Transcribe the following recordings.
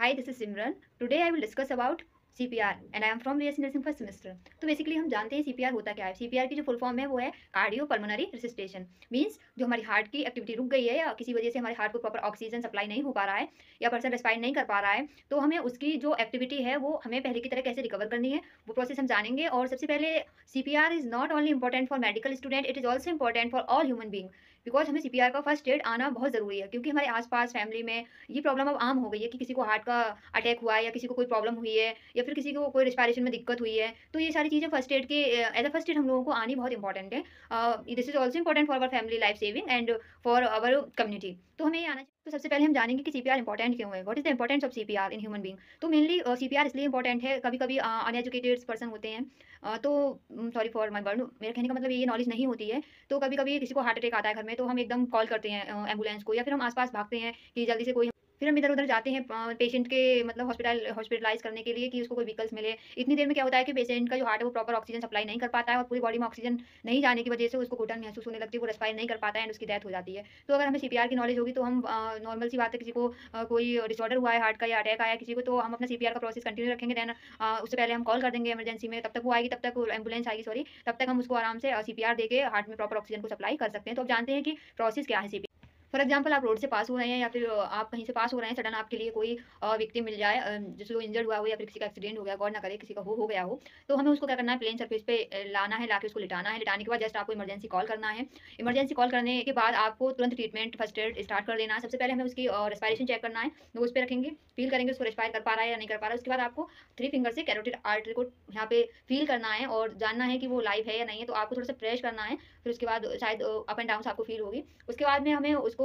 Hi, this is Simran. Today I will discuss about CPR and I am from BSc Nursing first semester. तो basically हम जानते हैं CPR होता क्या है। CPR की जो फुल फॉर्म है वो है कार्डियो पल्मोनरी रिसिस्टेशन। मींस जो हमारी हार्ट की एक्टिविटी रुक गई है या किसी वजह से हमारे हार्ट को प्रॉपर ऑक्सीजन सप्लाई नहीं हो पा रहा है या पर्सन रेस्पायर नहीं कर पा रहा है, तो हमें उसकी जो एक्टिविटी है वो हमें पहले की तरह कैसे रिकवर करनी है वो प्रोसेस हम जानेंगे। और सबसे पहले CPR is not only important for medical student, it is also important for all human being. Because हमें CPR का फर्स्ट एड आना बहुत ज़रूरी है, क्योंकि हमारे आसपास फैमिली में ये प्रॉब्लम अब आम हो गई है कि किसी को हार्ट का अटैक हुआ है या किसी को कोई प्रॉब्लम हुई है या फिर किसी को कोई रिस्पायरेशन में दिक्कत हुई है। तो ये सारी चीज़ें फर्स्ट एड के एज अ फर्स्ट एड हम लोगों को आनी बहुत इंपॉर्टेंट है। This is also important for our family life saving and for our community. तो हमें ये आना चाहिए। तो सबसे पहले हम जानेंगे कि CPR इंपॉर्टेंट क्यों है। What is the importance of CPR in human being. तो मेनली CPR इसलिए इंपॉर्टेंट है, कभी कभी अनएजुकेटेड पर्सन होते हैं, तो सॉरी फॉर माय वर्ड, मेरे कहने का मतलब ये नॉलेज नहीं होती है। तो कभी कभी किसी को हार्ट अटैक आता है घर में, तो हम एकदम कॉल करते हैं एम्बुलेंस को, या फिर हम आसपास भागते हैं कि जल्दी से कोई, फिर हम इधर-उधर जाते हैं पेशेंट के मतलब हॉस्पिटलाइज़ करने के लिए कि उसको कोई व्हीकल्स मिले। इतनी देर में क्या होता है कि पेशेंट का जो हार्ट है वो प्रॉपर ऑक्सीजन सप्लाई नहीं कर पाता है और पूरी बॉडी में ऑक्सीजन नहीं जाने की वजह से उसको घुटन महसूस होने लगती है, वो रेस्पायर नहीं कर पाता है एंड उसकी डेथ हो जाती है। तो अगर हमें CPR की नॉलेज होगी तो हम नॉर्मल सी बात है, किसी को कोई डिसऑर्डर हुआ है हार्ट का या अटैक आया है किसी को, तो हम अपना CPR का प्रोसेस कंटिन्यू रखेंगे। देन उससे पहले हम कॉल कर देंगे इमरजेंसी में, तब तक वो आएगी, तब तक एम्बुलेंस आएगी सॉरी, तब तक हम उसको आराम से CPR देके हार्ट में प्रॉपर ऑक्सीजन को सप्लाई कर सकते हैं। तो अब जानते हैं कि प्रोसेस क्या है CPR। फॉर एग्जाम्पल आप रोड से पास हो रहे हैं या फिर आप कहीं से पास हो रहे हैं, सडन आपके लिए कोई व्यक्ति मिल जाए जिसको इंजर्ड हुआ हो या फिर किसी का एक्सीडेंट हो गया, गॉड ना करे किसी का हो गया हो, तो हमें उसको क्या करना है, प्लेन सरफेस पे लाना है, लाके उसको लिटाना है। लिटाने के बाद जस्ट आपको इमरजेंसी कॉल करना है। इमरजेंसी कॉल करने के बाद आपको तुरंत ट्रीटमेंट फर्स्ट एड स्टार्ट कर देना है। सबसे पहले हमें उसकी रेस्पायरेशन चेक करना है, नोज पे रखेंगे, फील करेंगे उसको रेस्पायर कर पा रहा है या नहीं कर पा रहा है। उसके बाद आपको 3 फिंगर से कैरोटिड आर्टरी को यहाँ पे फील करना है और जानना है कि वो लाइव है या नहीं है, तो आपको थोड़ा सा प्रेस करना है। फिर उसके बाद शायद अप एंड डाउन आपको फील होगी। उसके बाद में हमें उसको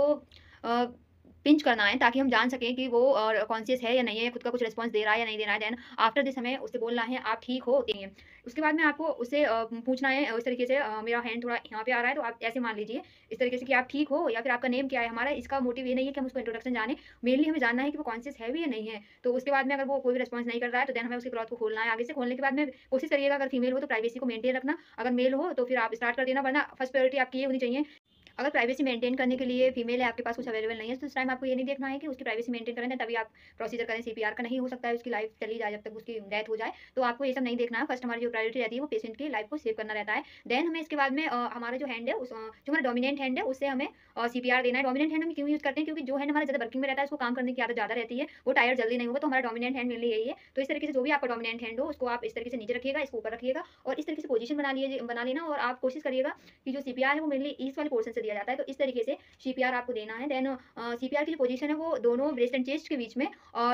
पिंच करना है ताकि हम जान सकें कि वो कॉन्शियस है या नहीं है, खुद का कुछ रिस्पॉन्स दे रहा है या नहीं दे रहा है। देन आफ्टर दिस हमें उससे बोलना है आप ठीक हो नहीं है। उसके बाद में आपको उससे पूछना है इस तरीके से, मेरा हैंड थोड़ा यहाँ पे आ रहा है तो आप ऐसे मान लीजिए इस तरीके से कि आप ठीक हो, या फिर आपका नेम क्या है। हमारा इसका मोटिव ये नहीं है कि हम उसको इंट्रोडक्शन जाने, मेनली हमें जानना है कि वो कॉन्शियस है भी या नहीं है। तो उसके बाद में अगर वो कोई भी रिस्पॉन्स नहीं कर रहा है तो देन हमें उसके क्लॉथ को खोलना है। आगे से खोलने के बाद में कोशिश करिएगा अगर फीमेल हो तो प्राइवेसी को मेंटेन रखना, अगर मेल हो तो फिर आप स्टार्ट कर देना, वरना फर्स्ट प्रायोरिटी आपकी ये होनी चाहिए। अगर प्राइवेसी मेंटेन करने के लिए फीमेल है, आपके पास कुछ अवेलेबल नहीं है, तो उस टाइम आपको ये नहीं देखना है कि उसकी प्राइवेसी मेंटेन करें तभी आप प्रोसीजर करें CPR का। नहीं हो सकता है उसकी लाइफ चली जाए जब तक उसकी डेथ हो जाए, तो आपको ये सब नहीं देखना है। फर्स्ट हमारी जो प्रायोरिटी रहती है वो पेशेंट की लाइफ को सेव करना रहता है। देन हमें इसके बाद में हमारा जो हैंड है जो हमारा डोमिनेंट हैंड है उससे हमें CPR देना है। डोमिनेंट हैंड हम क्यों यूज़ करते हैं, क्योंकि जो हैंड हमारा ज़्यादा वर्किंग में रहता है, उसको काम करने की आदत ज़्यादा रहती है, वो टायर्ड जल्दी नहीं होगा, तो हमारा डोमिनेंट हैंड मेनली यही है। तो इस तरीके से जो भी आपका डोमिनेंट हैंड हो उसको आप इस तरीके से नीचे रखिएगा, इसको ऊपर रखिएगा और इस तरीके से पोजीशन बना लेना, और आप कोशिश करिएगा कि जो CPR है वो मेनली ईस्ट वाले पोर्शन से दिया जाता है, तो इस तरीके से CPR आपको देना है। देन CPR की जो पोजीशन है वो दोनों ब्रेस्ट एंड चेस्ट के बीच में, और